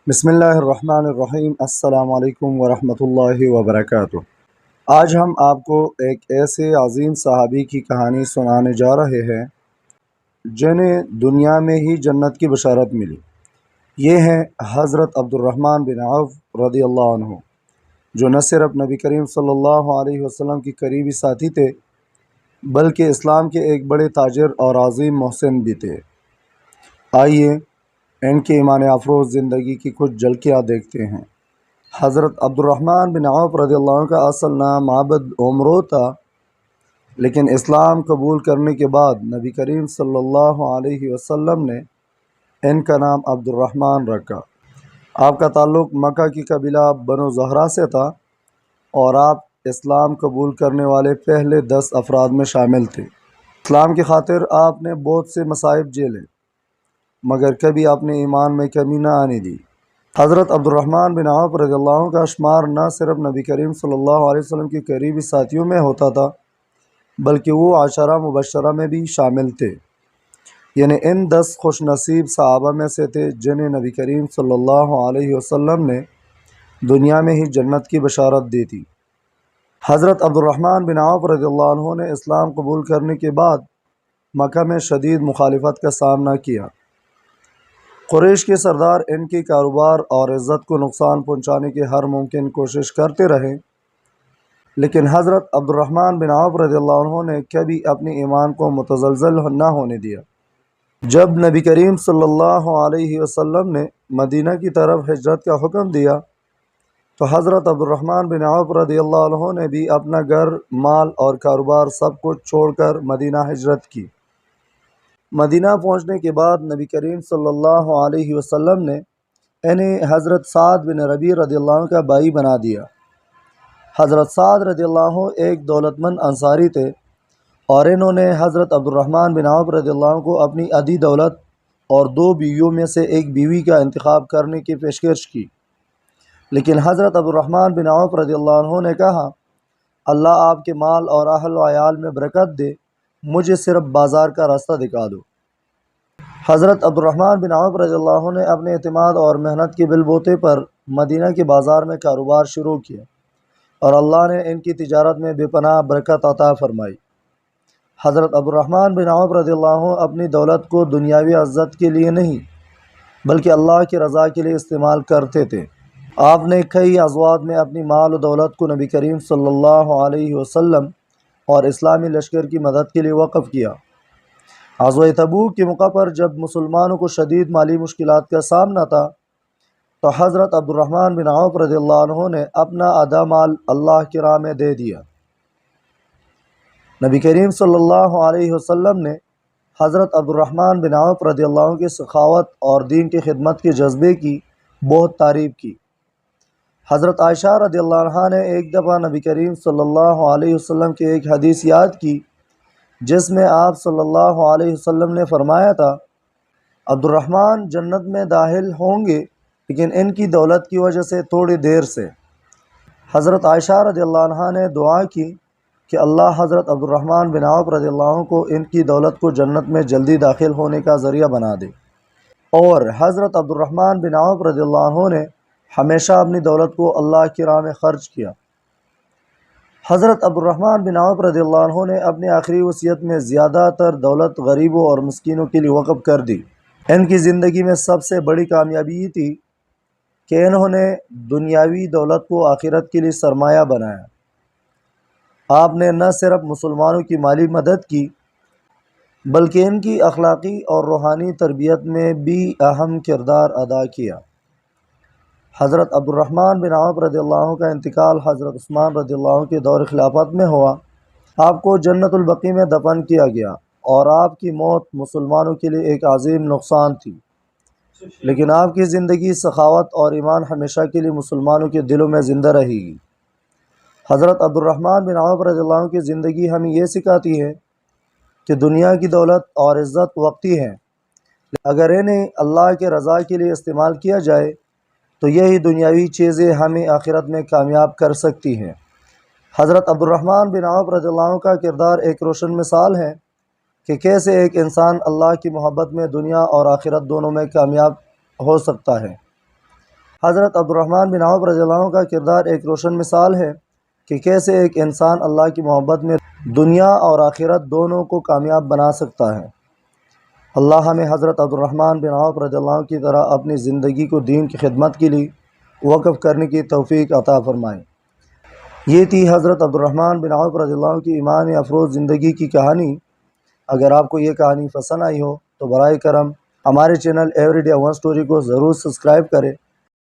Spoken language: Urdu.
بسم اللہ الرحمن الرحیم۔ السلام علیکم ورحمۃ اللہ وبرکاتہ۔ آج ہم آپ کو ایک ایسے عظیم صحابی کی کہانی سنانے جا رہے ہیں جنہیں دنیا میں ہی جنت کی بشارت ملی۔ یہ ہیں حضرت عبد الرحمن بن عوف رضی اللہ عنہ، جو نہ صرف نبی کریم صلی اللہ علیہ وسلم کی قریبی ساتھی تھے بلکہ اسلام کے ایک بڑے تاجر اور عظیم محسن بھی تھے۔ آئیے ان کے ایمان افروز زندگی کی کچھ جھلکیاں دیکھتے ہیں۔ حضرت عبد الرحمن بن عوف رضی اللہ عنہ کا اصل نام عبد عمرو تھا، لیکن اسلام قبول کرنے کے بعد نبی کریم صلی اللہ علیہ وسلم نے ان کا نام عبد الرحمن رکھا۔ آپ کا تعلق مکہ کی قبیلہ بنو زہرہ سے تھا اور آپ اسلام قبول کرنے والے پہلے 10 افراد میں شامل تھے۔ اسلام کی خاطر آپ نے بہت سے مصائب جھیلے، مگر کبھی آپ نے ایمان میں کمی نہ آنے دی۔ حضرت عبد الرحمن بن عوف رضی اللہ عنہ کا شمار نہ صرف نبی کریم صلی اللہ علیہ وسلم کی قریبی ساتھیوں میں ہوتا تھا بلکہ وہ عشرہ مبشرہ میں بھی شامل تھے، یعنی ان 10 خوش نصیب صحابہ میں سے تھے جنہیں نبی کریم صلی اللہ علیہ وسلم نے دنیا میں ہی جنت کی بشارت دی تھی۔ حضرت عبد الرحمن بن عوف رضی اللہ عنہ نے اسلام قبول کرنے کے بعد مکہ میں شدید مخالفت کا سامنا کیا۔ قریش کے سردار ان کے کاروبار اور عزت کو نقصان پہنچانے کی ہر ممکن کوشش کرتے رہے، لیکن حضرت عبد الرحمن بن عوف رضی اللہ عنہ نے کبھی اپنے ایمان کو متزلزل نہ ہونے دیا۔ جب نبی کریم صلی اللہ علیہ وسلم نے مدینہ کی طرف ہجرت کا حکم دیا تو حضرت عبد الرحمن بن عوف رضی اللہ عنہ نے بھی اپنا گھر، مال اور کاروبار سب کچھ چھوڑ کر مدینہ ہجرت کی۔ مدینہ پہنچنے کے بعد نبی کریم صلی اللہ علیہ وسلم نے انہیں حضرت سعد بن ربیع رضی اللہ عنہ کا بھائی بنا دیا۔ حضرت سعد رضی اللہ عنہ ایک دولت مند انصاری تھے اور انہوں نے حضرت عبد الرحمن بن عوف رضی اللہ عنہ کو اپنی آدھی دولت اور 2 بیویوں میں سے ایک بیوی کا انتخاب کرنے کی پیشکش کی، لیکن حضرت عبد الرحمن بن عوف رضی اللہ عنہ نے کہا، اللہ آپ کے مال اور اہل و عیال میں برکت دے، مجھے صرف بازار کا راستہ دکھا دو۔ حضرت عبد الرحمن بن عوف رضی اللہ عنہ نے اپنے اعتماد اور محنت کے بل بوتے پر مدینہ کے بازار میں کاروبار شروع کیا اور اللہ نے ان کی تجارت میں بے پناہ برکت عطا فرمائی۔ حضرت عبد الرحمن بن عوف رضی اللہ عنہ اپنی دولت کو دنیاوی عزت کے لیے نہیں بلکہ اللہ کی رضا کے لیے استعمال کرتے تھے۔ آپ نے کئی ازواج میں اپنی مال و دولت کو نبی کریم صلی اللہ علیہ وسلم اور اسلامی لشکر کی مدد کے لیے وقف کیا۔ غزوہ تبوک کے موقع پر جب مسلمانوں کو شدید مالی مشکلات کا سامنا تھا تو حضرت عبد الرحمن بن عوف رضی اللہ عنہ نے اپنا آدھا مال اللہ کی راہ میں دے دیا۔ نبی کریم صلی اللہ علیہ وسلم نے حضرت عبد الرحمن بن عوف رضی اللہ عنہ کی سخاوت اور دین کی خدمت کے جذبے کی بہت تعریف کی۔ حضرت عائشہ رضی اللہ عنہا نے ایک دفعہ نبی کریم صلی اللہ علیہ وسلم کی ایک حدیث یاد کی جس میں آپ صلی اللہ علیہ وسلم نے فرمایا تھا، عبد الرحمن جنت میں داخل ہوں گے لیکن ان کی دولت کی وجہ سے تھوڑی دیر سے۔ حضرت عائشہ رضی اللہ عنہا نے دعا کی کہ اللہ حضرت عبد الرحمن بن عوف رضی اللہ عنہ کو ان کی دولت کو جنت میں جلدی داخل ہونے کا ذریعہ بنا دے، اور حضرت عبد الرحمن بن عوف رضی اللہ عنہ نے ہمیشہ اپنی دولت کو اللہ کی راہ میں خرچ کیا۔ حضرت عبد الرحمن بن عوف رضی اللہ عنہ نے اپنی آخری وصیت میں زیادہ تر دولت غریبوں اور مسکینوں کے لیے وقف کر دی۔ ان کی زندگی میں سب سے بڑی کامیابی یہ تھی کہ انہوں نے دنیاوی دولت کو آخرت کے لیے سرمایہ بنایا۔ آپ نے نہ صرف مسلمانوں کی مالی مدد کی بلکہ ان کی اخلاقی اور روحانی تربیت میں بھی اہم کردار ادا کیا۔ حضرت عبد الرحمن بن عوف رضی اللہ عنہ کا انتقال حضرت عثمان رضی اللہ عنہ کے دور خلافت میں ہوا۔ آپ کو جنت البقیع میں دفن کیا گیا اور آپ کی موت مسلمانوں کے لیے ایک عظیم نقصان تھی، لیکن آپ کی زندگی سخاوت اور ایمان ہمیشہ کے لیے مسلمانوں کے دلوں میں زندہ رہے گی۔ حضرت عبد الرحمن بن عوف رضی اللہ عنہ کی زندگی ہمیں یہ سکھاتی ہے کہ دنیا کی دولت اور عزت وقتی ہیں، اگر انہیں اللہ کے رضا کے لیے استعمال کیا جائے تو یہی دنیاوی چیزیں ہمیں آخرت میں کامیاب کر سکتی ہیں۔ حضرت عبد الرحمن بن عوف رضی اللہ عنہ کا کردار ایک روشن مثال ہے کہ کیسے ایک انسان اللہ کی محبت میں دنیا اور آخرت دونوں میں کامیاب ہو سکتا ہے۔ حضرت عبدالرحمن بن عوف رضی اللہ عنہ کا کردار ایک روشن مثال ہے کہ کیسے ایک انسان اللہ کی محبت میں دنیا اور آخرت دونوں کو کامیاب بنا سکتا ہے۔ اللہ ہمیں حضرت عبدالرحمن بن عوف رضی اللہ عنہ کی طرح اپنی زندگی کو دین کی خدمت کے لیے وقف کرنے کی توفیق عطا فرمائے۔ یہ تھی حضرت عبدالرحمن بن عوف رضی اللہ عنہ کی ایمان افروز زندگی کی کہانی۔ اگر آپ کو یہ کہانی پسند آئی ہو تو برائے کرم ہمارے channel every day one story کو ضرور سبسکرائب کریں